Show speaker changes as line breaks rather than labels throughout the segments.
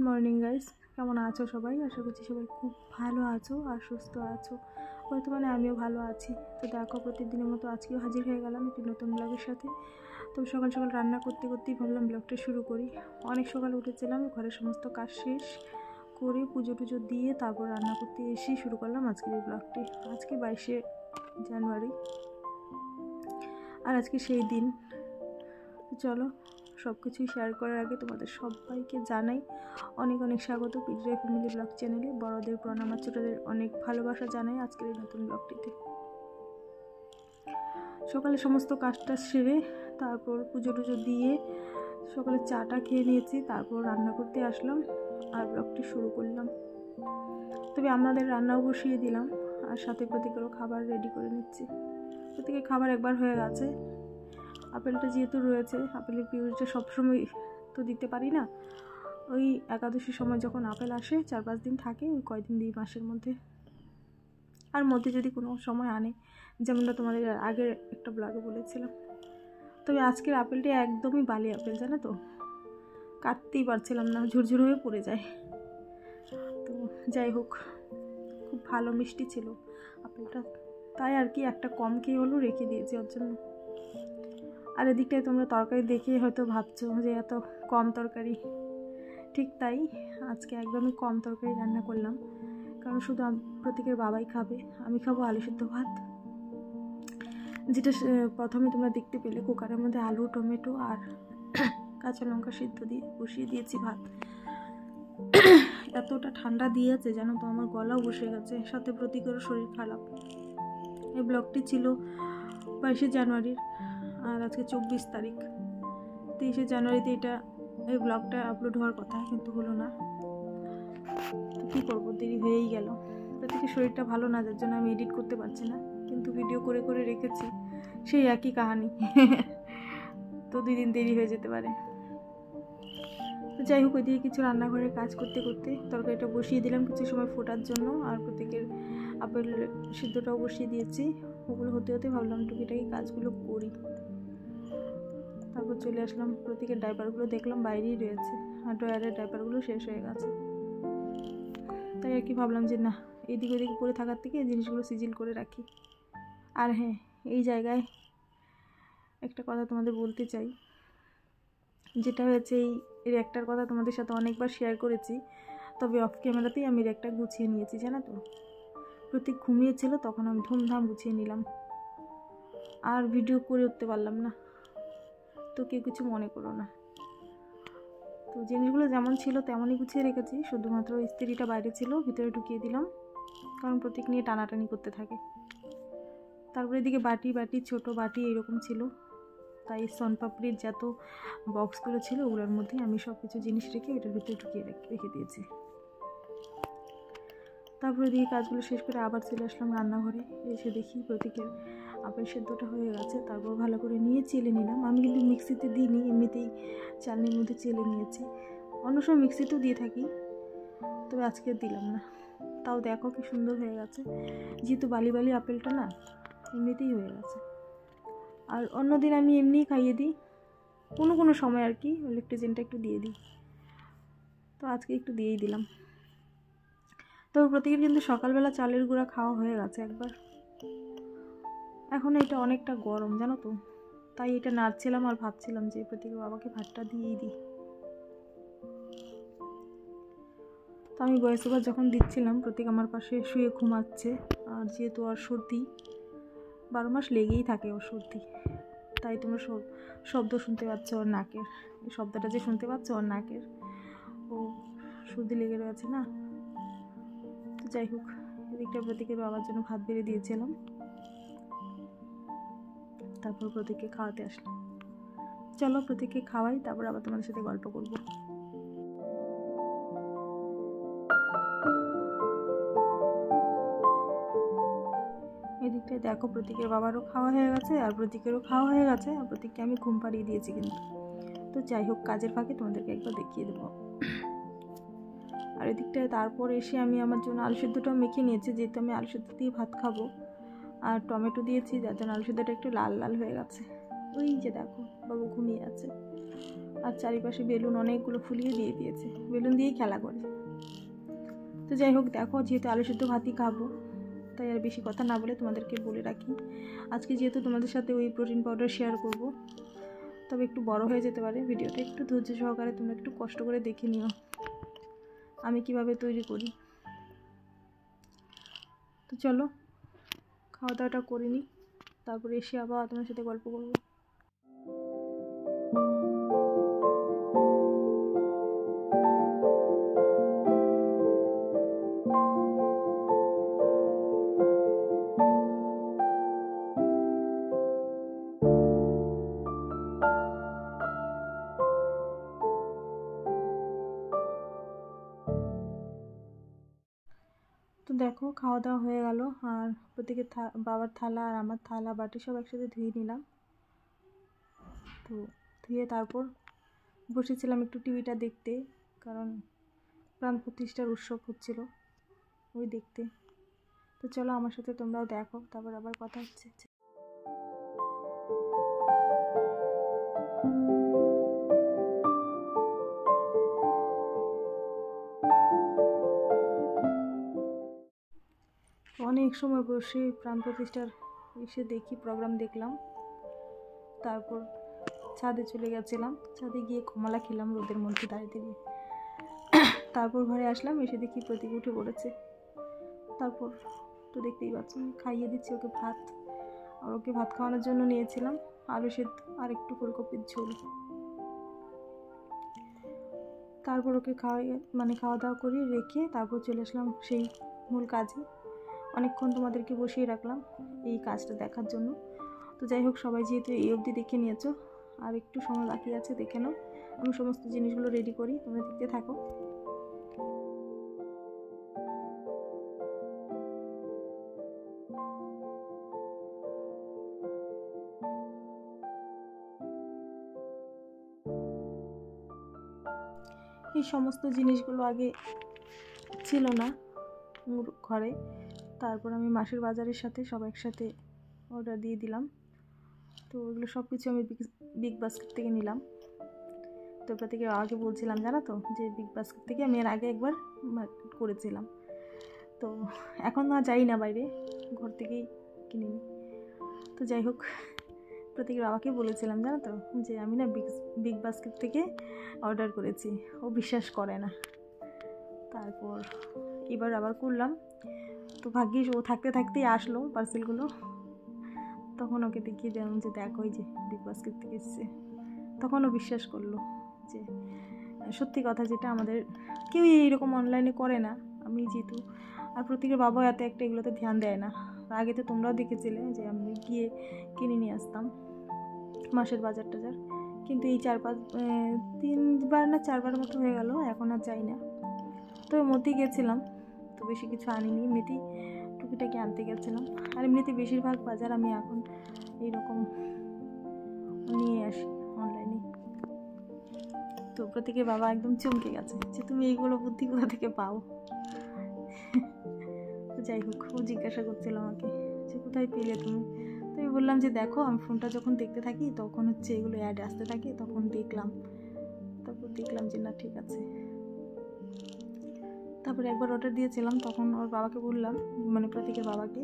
Morning guys, কেমন আছো সবাই? আশা করছি সবাই খুব ভালো আছো আর সুস্থ আছো। বর্তমানে আমিও ভালো আছি। তো দেখো, প্রতিদিনের মতো আজকেও হাজির হয়ে গেলাম একটি নতুন ব্লগের সাথে। তো সকাল সকাল রান্না করতে করতেই ভাবলাম ব্লগটা শুরু করি। অনেক সকালে উঠেছিলাম, ঘরের সমস্ত কাজ শেষ করে পুজো টুজো দিয়ে তারপর রান্না করতে এসেই শুরু করলাম আজকের এই ব্লগটি। আজকে 22শে জানুয়ারি আর আজকে সেই দিন। চলো সব কিছুই শেয়ার করার আগে তোমাদের সবাইকে জানাই অনেক অনেক স্বাগত পিডিআই ফ্যামিলি ব্লগ চ্যানেলে। বড়দের প্রণাম আর ছোটদের অনেক ভালোবাসা জানাই আজকের এই নতুন ব্লগটিতে। সকালে সমস্ত কাজটা সেরে তারপর পুজো টুজো দিয়ে সকালে চাটা খেয়ে নিয়েছি, তারপর রান্না করতে আসলাম আর ব্লগটি শুরু করলাম। তবে আমাদের রান্নাও বসিয়ে দিলাম আর সাথে প্রত্যেকেরও খাবার রেডি করে নিচ্ছি। প্রত্যেকের খাবার একবার হয়ে গেছে। আপেলটা যেহেতু রয়েছে, আপেলের পিউরিটা সবসময় তো দিতে পারি না। ওই একাদশীর সময় যখন আপেল আসে 4-5 দিন থাকে, ওই কয়দিন দিই মাসের মধ্যে। আর মধ্যে যদি কোনো সময় আনে, যেমনটা তোমাদের আগের একটা ব্লগে বলেছিলাম। তবে আজকের আপেলটি একদমই বালি আপেল, জানো তো, কাটতেই পারছিলাম না, ঝুরঝুর হয়ে পড়ে যায়। তো যাই হোক, খুব ভালো মিষ্টি ছিল আপেলটা, তাই আর কি একটা কম খেয়ে হলেও রেখে দিয়েছি ওর জন্য। আর এদিকটায় তোমরা তরকারি দেখে হয়তো ভাবছো যে এত কম তরকারি। ঠিক তাই, আজকে একদমই কম তরকারি রান্না করলাম, কারণ শুধু প্রত্যেকের বাবাই খাবে, আমি খাবো আলু সিদ্ধ ভাত। যেটা প্রথমে তোমরা দেখতে পেলে কুকারের মধ্যে আলু, টমেটো আর কাঁচা লঙ্কা সিদ্ধ দিয়ে বসিয়ে দিয়েছি ভাত। এতটা ঠান্ডা দিয়েছে জানো তো, আমার গলাও বসে গেছে, সাথে প্রত্যেকেরও শরীর খারাপ। এই ব্লগটি ছিল 22শে জানুয়ারির, আর আজকে 24 তারিখ। 23শে জানুয়ারিতে এই ব্লগটা আপলোড হওয়ার কথা, কিন্তু হলো না। তো কী করবো, দেরি হয়েই গেল। প্রত্যেকের শরীরটা ভালো না, যার জন্য আমি এডিট করতে পারছি না, কিন্তু ভিডিও করে করে রেখেছি, সেই একই কাহানি। তো 2 দিন দেরি হয়ে যেতে পারে। তো যাই হোক, ওইদিকে কিছু রান্নাঘরের কাজ করতে করতে তরকারিটা বসিয়ে দিলাম কিছু সময় ফোটার জন্য, আর প্রত্যেকের আপেল সিদ্ধটাও বসিয়ে দিয়েছি। ওগুলো হতে হতে ভাবলাম টুকিটাকি কাজগুলো করি। তারপর চলে আসলাম, প্রত্যেকের ডাইপারগুলো দেখলাম বাইরেই রয়েছে, আর ড্রয়ারের ডাইপারগুলো শেষ হয়ে গেছে। তাই আর কি ভাবলাম যে না, এদিক ওদিক পরে থাকার থেকে এই জিনিসগুলো সিজিল করে রাখি। আর হ্যাঁ, এই জায়গায় একটা কথা তোমাদের বলতে চাই, যেটা হয়েছে এই র্যাকটার কথা তোমাদের সাথে অনেকবার শেয়ার করেছি, তবে অফ ক্যামেরাতেই আমি র্যাকটা গুছিয়ে নিয়েছি, জানো তো। প্রত্যেক ঘুমিয়েছিল, তখন আমি ধুমধাম গুছিয়ে নিলাম, আর ভিডিও করে উঠতে পারলাম না। তো কেউ কিছু মনে করো না। তো জিনিসগুলো যেমন ছিল তেমনই গুছিয়ে রেখেছি, শুধুমাত্র ইস্ত্রিটা বাইরে ছিল, ভিতরে ঢুকিয়ে দিলাম, কারণ প্রত্যেক নিয়ে টানাটানি করতে থাকে। তারপরে এদিকে বাটি ছোট বাটি এরকম ছিল, তাই সোনপাপড়ির যত বক্সগুলো ছিল ওগুলোর মধ্যে আমি সব কিছু জিনিস রেখে এটার ভিতরে ঢুকিয়ে রেখে দিয়েছি। তারপরে দিয়ে কাজগুলো শেষ করে আবার চলে আসলাম রান্নাঘরে। এসে দেখি প্রত্যেকের আপেল সেদ্ধটা হয়ে গেছে, তারপর ভালো করে নিয়ে চেলে নিলাম। আমি কিন্তু মিক্সিতে দিইনি, এমনিতেই চালনির মধ্যে চেলে নিয়েছি। অন্য সময় মিক্সিতেও দিয়ে থাকি, তবে আজকে দিলাম না। তাও দেখো কি সুন্দর হয়ে গেছে, যেহেতু বালি বালি আপেলটা না, এমনিতেই হয়ে গেছে। আর অন্যদিন আমি এমনিই খাইয়ে দিই, কোনো সময় আর কি ইলেকট্রিজিনটা একটু দিয়ে দিই, তো আজকে একটু দিয়েই দিলাম। তো প্রত্যেকের কিন্তু সকালবেলা চালের গুঁড়া খাওয়া হয়ে গেছে একবার। এখন এটা অনেকটা গরম, জানো তো, তাই এটা নাড়ছিলাম আর ভাবছিলাম যে প্রত্যেকের বাবাকে ভাতটা দিয়েই দিই। তো আমি ভয়েস ওভার যখন দিচ্ছিলাম, প্রত্যেক আমার পাশে শুয়ে ঘুমাচ্ছে। আর যেহেতু ওর সর্দি 12 মাস লেগেই থাকে, ওর সর্দি, তাই তোমরা শব্দ শুনতে পাচ্ছ ওর নাকের, এই শব্দটা যে শুনতে পাচ্ছ ওর নাকের, ও সর্দি লেগে রয়েছে না। তো যাই হোক, এদিকটা প্রত্যেকের বাবার জন্য ভাত বেড়ে দিয়েছিলাম, তারপর প্রত্যেককে খাওয়াতে আসলাম। চলো প্রত্যেককে খাওয়াই, তারপর আবার তোমাদের সাথে গল্প করবো। এদিকটায় দেখো, প্রত্যেকের বাবারও খাওয়া হয়ে গেছে আর প্রত্যেকেরও খাওয়া হয়ে গেছে, আর প্রত্যেককে আমি ঘুম পাড়িয়ে দিয়েছি কিন্তু। তো যাই হোক, কাজের ফাঁকে তোমাদেরকে একবার দেখিয়ে দেবো। আর এদিকটায় তারপর এসে আমি আমার জন্য আলু সিদ্ধটাও মেখে নিয়েছি, যেহেতু আমি আলু সিদ্ধ দিয়ে ভাত খাবো। আর টমেটো দিয়েছি, যার জন্য আলু সিদ্ধটা একটু লাল লাল হয়ে গেছে। ওই যে দেখো, বাবু ঘুমিয়ে আছে। আর চারিপাশে বেলুন অনেকগুলো ফুলিয়ে দিয়ে দিয়েছে, বেলুন দিয়েই খেলা করে। তো যাই হোক, দেখো যেহেতু আলু সিদ্ধ ভাতই খাবো, তাই আর বেশি কথা না বলে তোমাদেরকে বলে রাখি, আজকে যেহেতু তোমাদের সাথে ওই প্রোটিন পাউডার শেয়ার করব, তবে একটু বড় হয়ে যেতে পারে ভিডিওটা, একটু ধৈর্য সহকারে তোমরা একটু কষ্ট করে দেখে নিও আমি কিভাবে তৈরি করি। তো চলো খাওয়া দাওয়াটা করে নিই, তারপরে এসে আবার তোমার সাথে গল্প করবো। তো দেখো খাওয়া দাওয়া হয়ে গেল, আর প্রত্যেকের বাবার থালা আর আমার থালা বাটি সব একসাথে ধুয়ে নিলাম। তো ধুয়ে তারপর বসেছিলাম একটু টিভিটা দেখতে, কারণ প্রাণ প্রতিষ্ঠার উৎসব হচ্ছিল ওই দেখতে। তো চলো আমার সাথে তোমরাও দেখো, তারপর আবার কথা হচ্ছে। অনেক সময় বসে প্রাণ প্রতিষ্ঠার এসে দেখি, প্রোগ্রাম দেখলাম, তারপর ছাদে চলে গেছিলাম, ছাদে গিয়ে কমলা খেলাম রোদের মধ্যে দাঁড়িয়ে দাঁড়িয়ে। তারপর ঘরে আসলাম, এসে দেখি প্রতীক উঠে পড়েছে। তারপর তো দেখতেই পাচ্ছ খাইয়ে দিচ্ছি ওকে ভাত, আর ওকে ভাত খাওয়ানোর জন্য নিয়েছিলাম আলু সেদ্ধ আর একটু ফুলকপির ঝোল। তারপর ওকে খাওয়া দাওয়া করে রেখে তারপর চলে আসলাম সেই মূল কাজে। অনেকক্ষণ তোমাদেরকে বসিয়ে রাখলাম এই কাজটা দেখার জন্য। তো যাই হোক, সবাই যেহেতু এই অবধি দেখে নিয়েছো, আর একটু সময় বাকি আছে, দেখে নাও। আমি সমস্ত জিনিসগুলো রেডি করি, তোমরা দেখতে থাকো। এই সমস্ত জিনিসগুলো আগে ছিল না ঘরে, তারপর আমি মাসের বাজারের সাথে সব একসাথে অর্ডার দিয়ে দিলাম। তো ওইগুলো সব কিছু আমি বিগ বাস্কেট থেকে নিলাম। তো প্রত্যেকে আগে বলছিলাম জানো তো, যে বিগ বাস্কেট থেকে আমি এর আগে একবার করেছিলাম। তো এখন না যাই না বাইরে, ঘর থেকেই কিনে নিই। তো যাই হোক, প্রত্যেকের বাবাকে বলেছিলাম জানো তো, যে আমি না বিগ বাস্কেট থেকে অর্ডার করেছি, ও বিশ্বাস করে না। তারপর এবার আবার করলাম, তো ভাগ্যিস ও থাকতে থাকতেই আসলো পার্সেলগুলো। তখন ওকে দেখিয়ে দিলাম যে দেখো ওই যে বিগ বাস্কেট থেকে এসছে। তখন ও বিশ্বাস করলো যে সত্যি কথা, যেটা আমাদের কেউই এইরকম অনলাইনে করে না। আমি যেহেতু, আর প্রত্যেকের বাবাও এত একটা এগুলোতে ধ্যান দেয় না। আগে তো তোমরাও দেখেছিলে যে আমি গিয়ে কিনে নিয়ে আসতাম মাসের বাজার টাজার, কিন্তু এই 3বার না 4বার মতো হয়ে গেল, এখন আর যাই না। তো এর মধ্যেই গেছিলাম, তো বেশি কিছু আনিনি, এমনিতেই টুকিটাকি আনতে গেছিলাম। আর এমনিতে বেশিরভাগ বাজার আমি এখন এইরকম নিয়ে আসি অনলাইনে। তো প্রত্যেকের বাবা একদম চমকে গেছে যে তুমি এইগুলো বুদ্ধি কোথা থেকে পাও। তো যাই হোক, ও জিজ্ঞাসা করছিল আমাকে যে কোথায় পেলে তুমি। তো আমি বললাম যে দেখো, আমি ফোনটা যখন দেখতে থাকি তখন হচ্ছে এগুলো অ্যাড আসতে থাকে, তখন দেখলাম, তারপর দেখলাম যে না ঠিক আছে। তারপরে একবার অর্ডার দিয়েছিলাম, তখন ওর বাবাকে বললাম, মানে প্রতীকের বাবাকে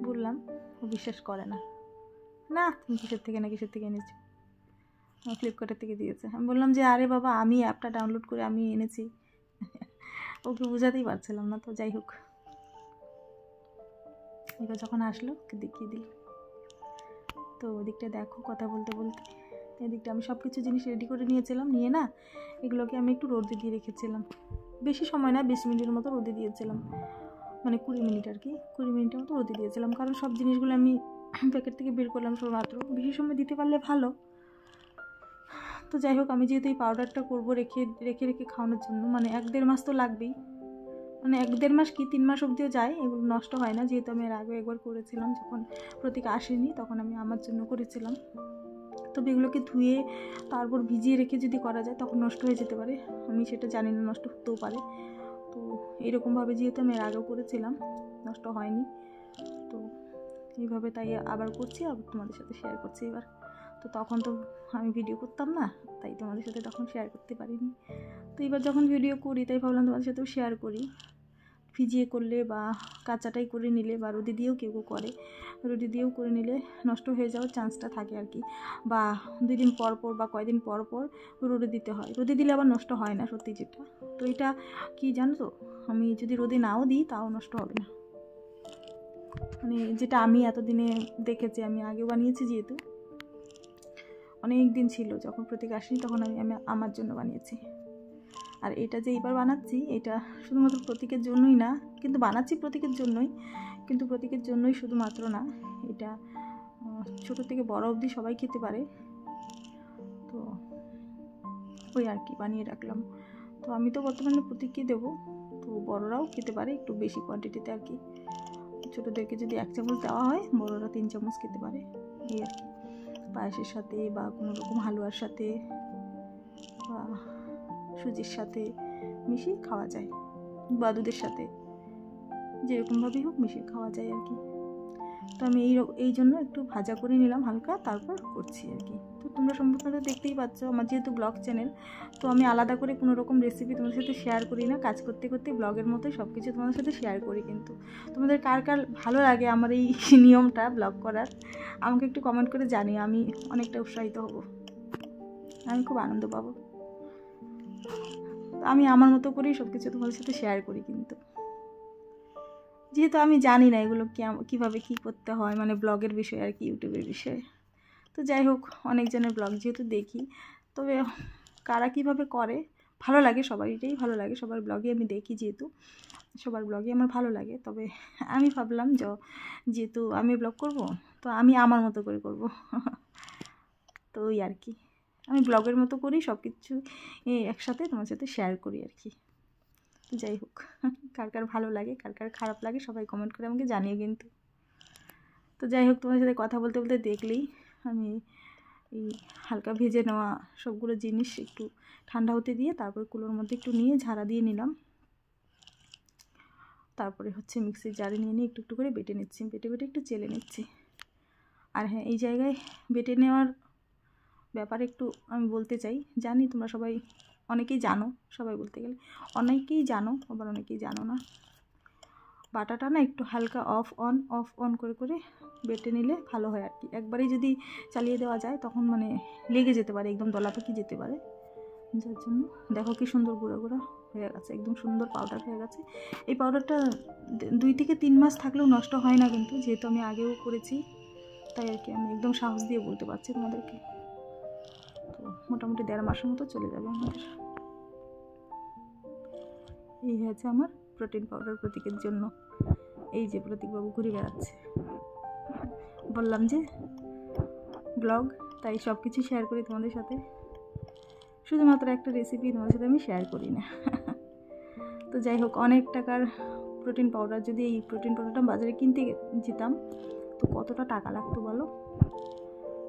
বললাম, ও বিশ্বাস করে না, না তুমি কিসের থেকে এনেছো, ফ্লিপকার্টের থেকে দিয়েছে। আমি বললাম যে আরে বাবা, আমি অ্যাপটা ডাউনলোড করে আমি এনেছি। ওকে বোঝাতেই পারছিলাম না। তো যাই হোক, এবার যখন আসলো ওকে দেখিয়ে দিই। তো ওদিকটা দেখো, কথা বলতে বলতে এদিকটা আমি সব কিছু জিনিস রেডি করে নিয়েছিলাম, নিয়ে না এগুলোকে আমি একটু রোদে দিয়ে রেখেছিলাম, বেশি সময় না, 20 মিনিটের মতো রোদে দিয়েছিলাম, মানে 20 মিনিট আর কি, 20 মিনিটের মতো রোদে দিয়েছিলাম। কারণ সব জিনিসগুলো আমি প্যাকেট থেকে বের করলাম শুধুমাত্র, বেশি সময় দিতে পারলে ভালো। তো যাই হোক, আমি যেহেতু এই পাউডারটা করবো রেখে খাওয়ানোর জন্য, মানে 1-1.5 মাস তো লাগবেই, মানে 1-1.5 মাস কি 3 মাস অবধিও যায়, এগুলো নষ্ট হয় না। যেহেতু আমি এর আগে একবার করেছিলাম, যখন প্রতীক আসেনি তখন আমি আমার জন্য করেছিলাম। তবে এগুলোকে ধুয়ে তারপর ভিজিয়ে রেখে যদি করা যায় তখন নষ্ট হয়ে যেতে পারে, আমি সেটা জানি না, নষ্ট হতেও পারে। তো এরকমভাবে যেহেতু আমি এর আগেও করেছিলাম, নষ্ট হয়নি, তো এইভাবে তাই আবার করছি, আবার তোমাদের সাথে শেয়ার করছি এবার। তো তখন তো আমি ভিডিও করতাম না, তাই তোমাদের সাথে তখন শেয়ার করতে পারিনি। তো এবার যখন ভিডিও করি তাই ভাবলাম তোমাদের সাথেও শেয়ার করি। ভিজিয়ে করলে বা কাঁচাটাই করে নিলে বা রোদে দিয়েও কেউ করে, রোদে দিয়েও করে নিলে নষ্ট হয়ে যাওয়ার চান্সটা থাকে আর কি, বা 2 দিন পর পর বা কয়েকদিন পর পর রোদে দিতে হয়। রোদে দিলে আবার নষ্ট হয় না সত্যি যেটা। তো এটা কি জানো তো, আমি যদি রোদে নাও দিই তাও নষ্ট হবে না, মানে যেটা আমি এতদিনে দেখেছি, আমি আগেও বানিয়েছি যেহেতু অনেক দিন ছিল যখন প্রতীক আসেনি তখন আমি আমার জন্য বানিয়েছি। আর এটা যে এইবার বানাচ্ছি এটা শুধুমাত্র প্রতীকের জন্যই না, কিন্তু বানাচ্ছি প্রতীকের জন্যই, কিন্তু প্রতীকের জন্যই শুধুমাত্র না, এটা ছোটো থেকে বড় অবধি সবাই খেতে পারে। তো ওই আর কি বানিয়ে রাখলাম। তো আমি তো বর্তমানে প্রতীককে দেবো, তো বড়রাও খেতে পারে একটু বেশি কোয়ান্টিটিতে আর কি। ছোটোদেরকে যদি 1 চামচ দেওয়া হয়, বড়রা 3 চামচ খেতে পারে, এই আর কি। পায়েসের সাথে বা কোনো রকম হালুয়ার সাথে বা সুজির সাথে মিশিয়ে খাওয়া যায়, বা দুধের সাথে, যেরকমভাবেই হোক মিশিয়ে খাওয়া যায় আর কি। তো আমি এই জন্য একটু ভাজা করে নিলাম হালকা, তারপর করছি আর কি। তো তোমরা সম্পূর্ণ দেখতেই পাচ্ছ, আমার যেহেতু ব্লগ চ্যানেল, তো আমি আলাদা করে কোনো রকম রেসিপি তোমাদের সাথে শেয়ার করি না। কাজ করতে করতে ব্লগের মতোই সব কিছু তোমাদের সাথে শেয়ার করি। কিন্তু তোমাদের কার কার ভালো লাগে আমার এই নিয়মটা ব্লগ করার, আমাকে একটু কমেন্ট করে জানিও, আমি অনেকটা উৎসাহিত হব, আমি খুব আনন্দ পাবো। আমি আমার মতো করেই সব কিছু তোমাদের সাথে শেয়ার করি, কিন্তু যেহেতু আমি জানি না এগুলো কীভাবে কী করতে হয়, মানে ব্লগের বিষয়ে আর কি, ইউটিউবের বিষয়ে। তো যাই হোক, অনেকজনের ব্লগ যেহেতু দেখি, তবে কারা কীভাবে করে ভালো লাগে, সবারটাই ভালো লাগে, সবার ব্লগে আমি দেখি, যেহেতু সবার ব্লগে আমার ভালো লাগে। তবে আমি ভাবলাম যেহেতু আমি ব্লগ করব, তো আমি আমার মতো করে করব। তো ওই আর কি, আমি ব্লগের মতো করেই সব কিছু একসাথে তোমার সাথে শেয়ার করি আর কি। যাই হোক, কার কার ভালো লাগে, কার কার খারাপ লাগে, সবাই কমেন্ট করে আমাকে জানিয়ে কিন্তু। তো যাই হোক, তোমার সাথে কথা বলতে বলতে দেখলেই আমি এই হালকা ভেজে নেওয়া সবগুলো জিনিস একটু ঠান্ডা হতে দিয়ে তারপর কুলোর মধ্যে একটু নিয়ে ঝাড়া দিয়ে নিলাম। তারপরে হচ্ছে মিক্সির জারে নিয়ে একটু একটু করে বেটে নিচ্ছি, বেটে বেটে একটু চেলে নিচ্ছি। আর হ্যাঁ, এই জায়গায় বেটে নেওয়ার ব্যাপারে একটু আমি বলতে চাই, জানি তোমরা সবাই অনেকেই জানো, সবাই বলতে গেলে অনেকেই জানো, আবার অনেকেই জানো না। বাটাটা না একটু হালকা অফ অন করে করে বেটে নিলে ভালো হয় আর কি। একবারেই যদি চালিয়ে দেওয়া যায় তখন মানে লেগে যেতে পারে, একদম দলা পাকি যেতে পারে। যার জন্য দেখো কি সুন্দর গুঁড়ো গুঁড়ো হয়ে গেছে, একদম সুন্দর পাউডার হয়ে গেছে। এই পাউডারটা 2 থেকে 3 মাস থাকলেও নষ্ট হয় না, কিন্তু যেহেতু আমি আগেও করেছি তাই আর কি আমি একদম সাহস দিয়ে বলতে পারছি তোমাদেরকে। তো মোটামুটি 1.5 মাসের মতো চলে যাবে আমাদের। এই হয়েছে আমার প্রোটিন পাউডার প্রতীকের জন্য। এই যে প্রতীকবাবু ঘুরে বেড়াচ্ছে, বললাম যে ব্লগ, তাই সব কিছু শেয়ার করি তোমাদের সাথে, শুধুমাত্র একটা রেসিপি তোমাদের সাথে আমি শেয়ার করি না। তো যাই হোক, অনেক টাকার প্রোটিন পাউডার, যদি এই প্রোটিন পাউডারটা বাজারে কিনতে যেতাম তো কতটা টাকা লাগতো বলো।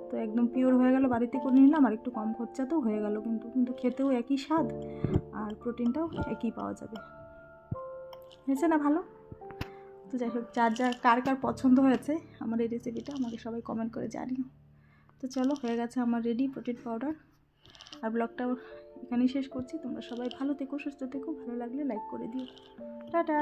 তো একদম পিওর হয়ে গেল, বাড়িতে করে নিলাম, আর একটু কম খরচাতেও হয়ে গেল, কিন্তু খেতেও একই স্বাদ আর প্রোটিনটাও একই পাওয়া যাবে। হয়েছে না ভালো? তো যাই হোক, কার কার পছন্দ হয়েছে আমার এই রেসিপিটা আমাকে সবাই কমেন্ট করে জানিও। তো চলো, হয়ে গেছে আমার রেডি প্রোটিন পাউডার। আর ব্লগটাও এখানেই শেষ করছি। তোমরা সবাই ভালো থেকো, সুস্থ থেকো, ভালো লাগলে লাইক করে দিও। টাটা।